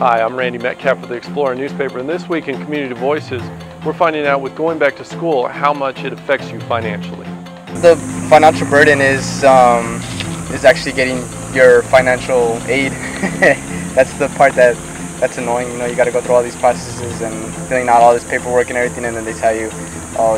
Hi, I'm Randy Metcalf with the Explorer newspaper, and this week in Community Voices, we're finding out with going back to school how much it affects you financially. The financial burden is actually getting your financial aid. That's the part that's annoying. You know, you got to go through all these processes and filling out all this paperwork and everything, and then they tell you, oh,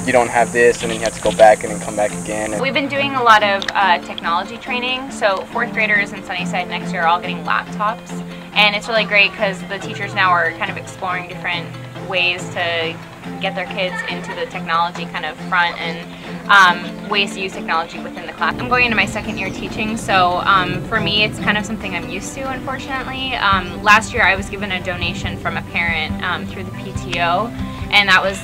you don't have this, and then you have to go back and then come back again. We've been doing a lot of technology training, so 4th graders in Sunnyside next year are all getting laptops, and it's really great because the teachers now are kind of exploring different ways to get their kids into the technology kind of front and ways to use technology within the class. I'm going into my 2nd year teaching, so for me it's kind of something I'm used to, unfortunately. Last year I was given a donation from a parent through the PTO, and that was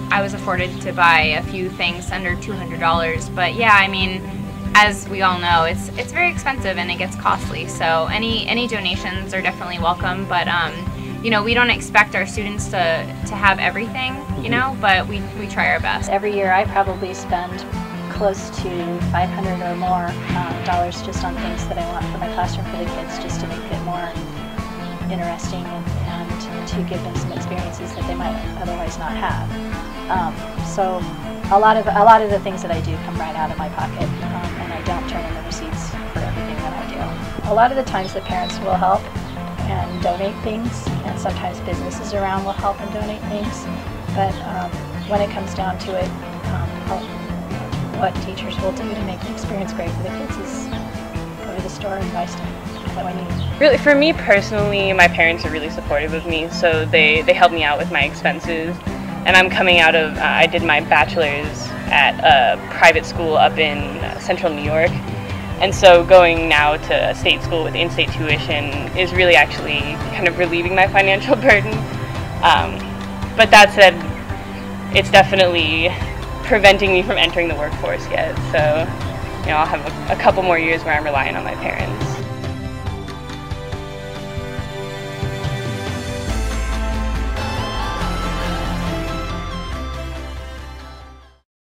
I was afforded to buy a few things under $200, but yeah, I mean, as we all know, it's very expensive and it gets costly, so any donations are definitely welcome, but you know, we don't expect our students to have everything, you know, but we try our best. Every year I probably spend close to $500 or more dollars just on things that I want for my classroom for the kids, just to make it more interesting and to give them some experiences that they might otherwise not have. So a lot of the things that I do come right out of my pocket, and I don't turn in the receipts for everything that I do. A lot of the times the parents will help and donate things, and sometimes businesses around will help and donate things, but when it comes down to it, what teachers will do to make the experience great for the kids is go to the store and buy stuff that I need. Really, for me personally, my parents are really supportive of me, so they help me out with my expenses. And I'm coming out of, I did my bachelor's at a private school up in central New York. And so going now to a state school with in-state tuition is really actually kind of relieving my financial burden. But that said, it's definitely preventing me from entering the workforce yet. So, you know, I'll have a couple more years where I'm relying on my parents.